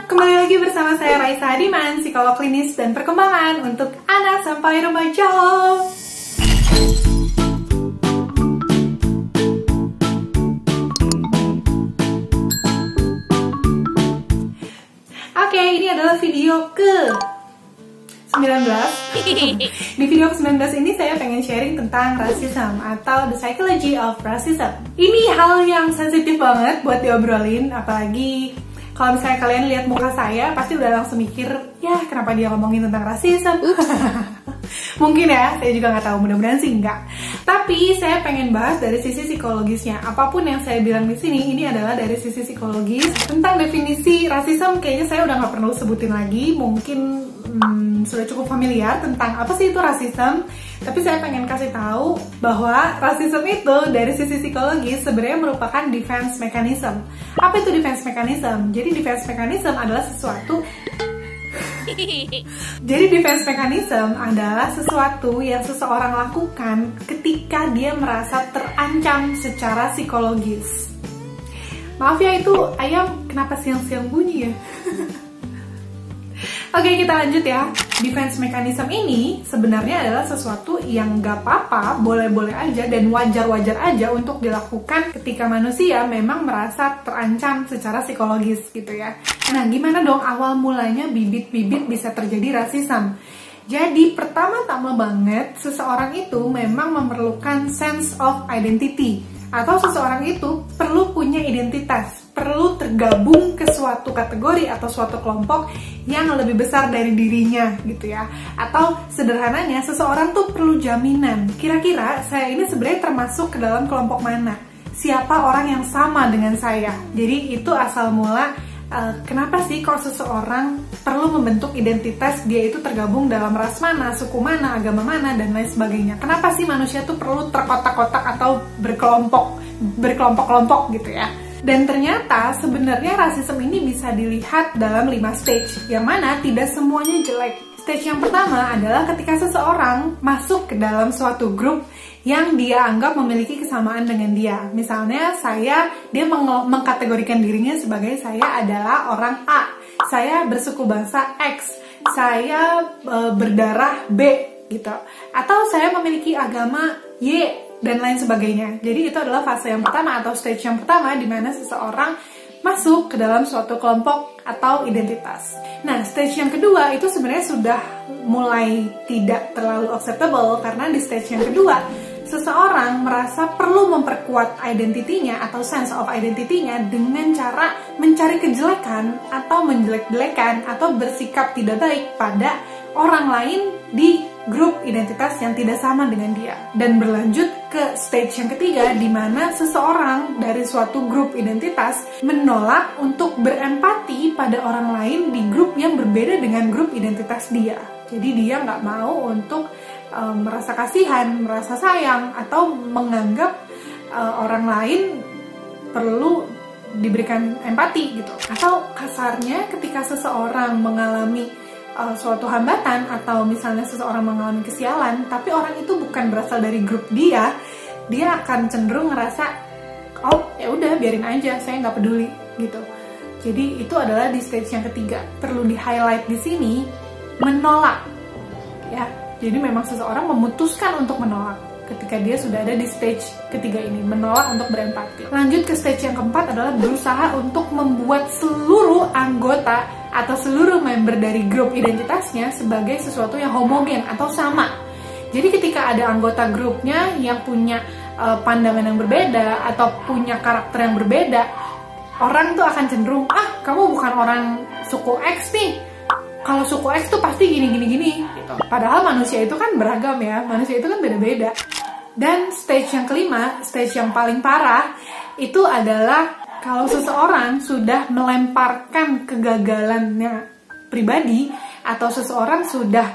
kembali lagi bersama saya Raisa Hadiman, psikolog klinis dan perkembangan untuk anak sampai remaja. Oke, ini adalah video ke-19. Di video ke-19 ini saya pengen sharing tentang racism atau the psychology of racism. Ini hal yang sensitif banget buat diobrolin, apalagi kalau misalnya kalian lihat muka saya, pasti udah langsung mikir, ya kenapa dia ngomongin tentang rasisme? Mungkin ya, saya juga nggak tahu, mudah-mudahan sih enggak. Tapi saya pengen bahas dari sisi psikologisnya. Apapun yang saya bilang di sini, ini adalah dari sisi psikologis. Tentang definisi rasisme, kayaknya saya udah nggak perlu sebutin lagi. Mungkin sudah cukup familiar tentang apa sih itu rasisme. Tapi saya pengen kasih tahu bahwa rasisme itu dari sisi psikologis sebenarnya merupakan defense mechanism. Apa itu defense mechanism? Jadi defense mechanism adalah sesuatu yang seseorang lakukan ketika dia merasa terancam secara psikologis. Maaf ya, itu ayam kenapa siang-siang bunyi ya? Oke, kita lanjut ya. Defense mechanism ini sebenarnya adalah sesuatu yang gak apa-apa, boleh-boleh aja dan wajar-wajar aja untuk dilakukan ketika manusia memang merasa terancam secara psikologis gitu ya. Nah, gimana dong awal mulanya bibit-bibit bisa terjadi rasisme? Jadi pertama-tama banget, seseorang itu memang memerlukan sense of identity, atau seseorang itu perlu punya identitas, perlu tergabung ke suatu kategori atau suatu kelompok yang lebih besar dari dirinya gitu ya. Atau sederhananya, seseorang tuh perlu jaminan, kira-kira saya ini sebenarnya termasuk ke dalam kelompok mana, siapa orang yang sama dengan saya. Jadi itu asal mula kenapa sih kok seseorang perlu membentuk identitas, dia itu tergabung dalam ras mana, suku mana, agama mana, dan lain sebagainya. Kenapa sih manusia tuh perlu terkotak-kotak atau berkelompok-kelompok gitu ya. Dan ternyata sebenarnya rasisme ini bisa dilihat dalam 5 stage, yang mana tidak semuanya jelek. Stage yang pertama adalah ketika seseorang masuk ke dalam suatu grup yang dia anggap memiliki kesamaan dengan dia. Misalnya dia mengkategorikan dirinya sebagai saya adalah orang A, saya bersuku bangsa X, saya berdarah B gitu, atau saya memiliki agama Y dan lain sebagainya. Jadi itu adalah fase yang pertama atau stage yang pertama di mana seseorang masuk ke dalam suatu kelompok atau identitas. Nah, stage yang kedua itu sebenarnya sudah mulai tidak terlalu acceptable, karena di stage yang kedua seseorang merasa perlu memperkuat identitinya atau sense of identitinya dengan cara mencari kejelekan atau menjelek-jelekan atau bersikap tidak baik pada orang lain di grup identitas yang tidak sama dengan dia. Dan berlanjut ke stage yang ketiga, di mana seseorang dari suatu grup identitas menolak untuk berempati pada orang lain di grup yang berbeda dengan grup identitas dia. Jadi dia nggak mau untuk merasa kasihan, merasa sayang, atau menganggap orang lain perlu diberikan empati gitu. Atau kasarnya ketika seseorang mengalami suatu hambatan, atau misalnya seseorang mengalami kesialan, tapi orang itu bukan berasal dari grup dia akan cenderung ngerasa, oh ya udah biarin aja, saya nggak peduli gitu. Jadi itu adalah di stage yang ketiga. Perlu di highlight di sini, menolak ya. Jadi memang seseorang memutuskan untuk menolak ketika dia sudah ada di stage ketiga ini, menolak untuk berempati. Lanjut ke stage yang keempat adalah berusaha untuk membuat seluruh anggota atau seluruh member dari grup identitasnya sebagai sesuatu yang homogen atau sama. Jadi ketika ada anggota grupnya yang punya pandangan yang berbeda atau punya karakter yang berbeda, orang tuh akan cenderung, kamu bukan orang suku X nih, kalau suku X tuh pasti gini gitu. Padahal manusia itu kan beragam ya, manusia itu kan beda-beda. Dan stage yang kelima, stage yang paling parah, itu adalah kalau seseorang sudah melemparkan kegagalannya pribadi, atau seseorang sudah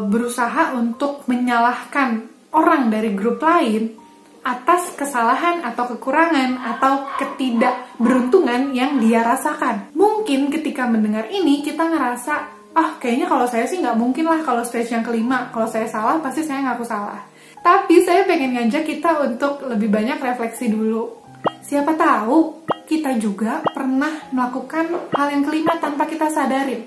berusaha untuk menyalahkan orang dari grup lain atas kesalahan atau kekurangan atau ketidakberuntungan yang dia rasakan. Mungkin ketika mendengar ini kita ngerasa, kayaknya kalau saya sih nggak mungkin lah kalau stage yang kelima, kalau saya salah pasti saya ngaku salah. Tapi saya pengen ngajak kita untuk lebih banyak refleksi dulu. Siapa tahu kita juga pernah melakukan hal yang kelima tanpa kita sadarin.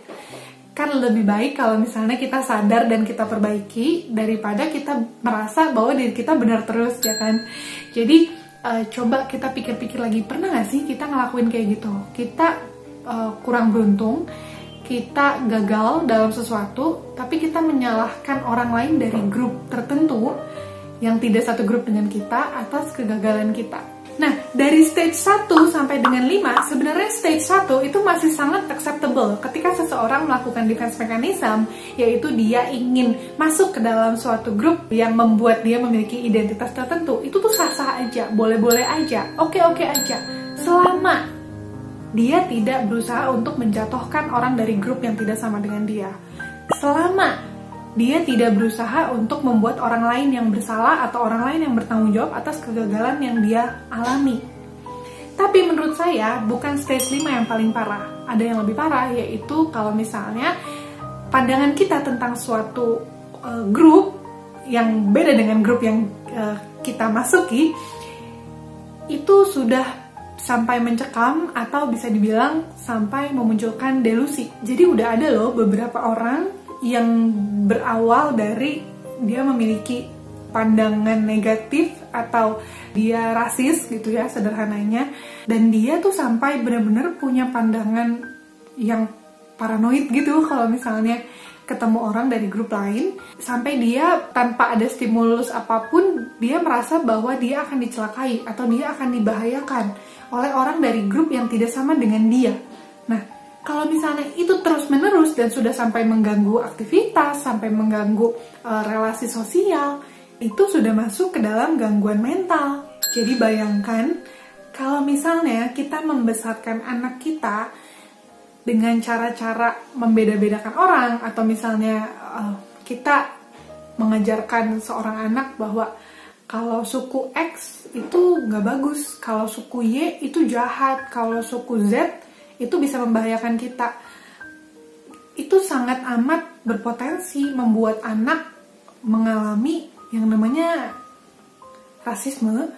Kan lebih baik kalau misalnya kita sadar dan kita perbaiki daripada kita merasa bahwa diri kita benar terus, ya kan? Jadi coba kita pikir-pikir lagi, pernah gak sih kita ngelakuin kayak gitu? Kita kurang beruntung, kita gagal dalam sesuatu, tapi kita menyalahkan orang lain dari grup tertentu yang tidak satu grup dengan kita atas kegagalan kita. Nah, dari stage 1 sampai dengan 5, sebenarnya stage 1 itu masih sangat acceptable ketika seseorang melakukan defense mechanism, yaitu dia ingin masuk ke dalam suatu grup yang membuat dia memiliki identitas tertentu. Itu tuh sah-sah aja, boleh-boleh aja, oke-oke aja, selama dia tidak berusaha untuk menjatuhkan orang dari grup yang tidak sama dengan dia. Selama dia tidak berusaha untuk membuat orang lain yang bersalah atau orang lain yang bertanggung jawab atas kegagalan yang dia alami. Tapi menurut saya bukan stage 5 yang paling parah. Ada yang lebih parah, yaitu kalau misalnya pandangan kita tentang suatu grup yang beda dengan grup yang kita masuki itu sudah sampai mencekam atau bisa dibilang sampai memunculkan delusi. Jadi udah ada loh beberapa orang yang berawal dari dia memiliki pandangan negatif atau dia rasis gitu ya sederhananya, dan dia tuh sampai benar-benar punya pandangan yang paranoid gitu kalau misalnya ketemu orang dari grup lain, sampai dia tanpa ada stimulus apapun dia merasa bahwa dia akan dicelakai atau dia akan dibahayakan oleh orang dari grup yang tidak sama dengan dia. Nah, kalau misalnya itu terus-menerus dan sudah sampai mengganggu aktivitas, sampai mengganggu relasi sosial, itu sudah masuk ke dalam gangguan mental. Jadi bayangkan kalau misalnya kita membesarkan anak kita dengan cara-cara membeda-bedakan orang, atau misalnya kita mengajarkan seorang anak bahwa kalau suku X itu nggak bagus, kalau suku Y itu jahat, kalau suku Z itu bisa membahayakan kita. Itu sangat amat berpotensi membuat anak mengalami yang namanya rasisme,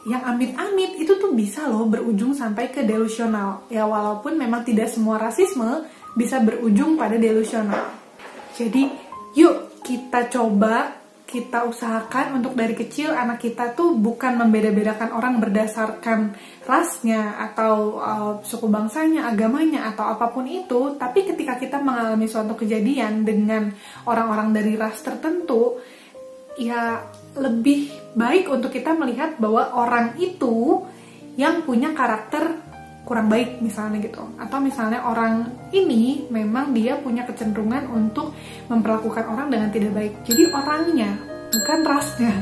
yang amit-amit itu tuh bisa loh berujung sampai ke delusional. Ya walaupun memang tidak semua rasisme bisa berujung pada delusional. Jadi yuk kita coba, kita usahakan untuk dari kecil anak kita tuh bukan membeda-bedakan orang berdasarkan rasnya atau suku bangsanya, agamanya atau apapun itu, tapi ketika kita mengalami suatu kejadian dengan orang-orang dari ras tertentu, ya lebih baik untuk kita melihat bahwa orang itu yang punya karakter kurang baik misalnya gitu, atau misalnya orang ini memang dia punya kecenderungan untuk memperlakukan orang dengan tidak baik. Jadi orangnya, bukan rasnya.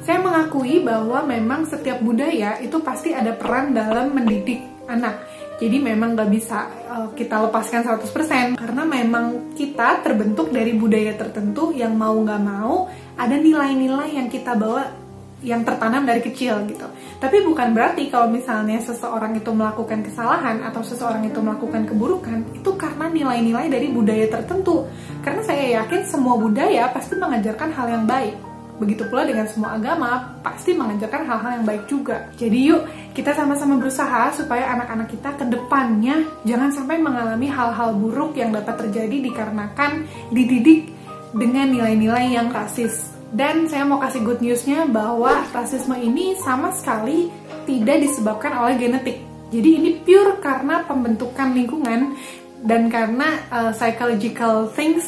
Saya mengakui bahwa memang setiap budaya itu pasti ada peran dalam mendidik anak. Jadi memang gak bisa kita lepaskan 100%, karena memang kita terbentuk dari budaya tertentu yang mau gak mau ada nilai-nilai yang kita bawa yang tertanam dari kecil gitu. Tapi bukan berarti kalau misalnya seseorang itu melakukan kesalahan atau seseorang itu melakukan keburukan itu karena nilai-nilai dari budaya tertentu. Karena saya yakin semua budaya pasti mengajarkan hal yang baik. Begitu pula dengan semua agama pasti mengajarkan hal-hal yang baik juga. Jadi yuk kita sama-sama berusaha supaya anak-anak kita ke depannya jangan sampai mengalami hal-hal buruk yang dapat terjadi dikarenakan dididik dengan nilai-nilai yang rasis. Dan saya mau kasih good newsnya bahwa rasisme ini sama sekali tidak disebabkan oleh genetik. Jadi ini pure karena pembentukan lingkungan dan karena psychological things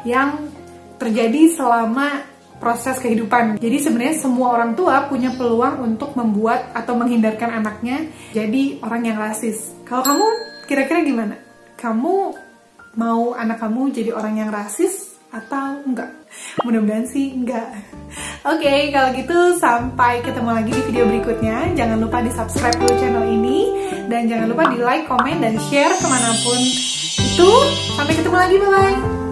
yang terjadi selama proses kehidupan. Jadi sebenarnya semua orang tua punya peluang untuk membuat atau menghindarkan anaknya jadi orang yang rasis. Kalau kamu kira-kira gimana? Kamu mau anak kamu jadi orang yang rasis atau enggak? Mudah-mudahan sih enggak. Oke, kalau gitu sampai ketemu lagi di video berikutnya. Jangan lupa di subscribe dulu channel ini, dan jangan lupa di like, komen, dan share kemanapun itu. Sampai ketemu lagi, bye-bye.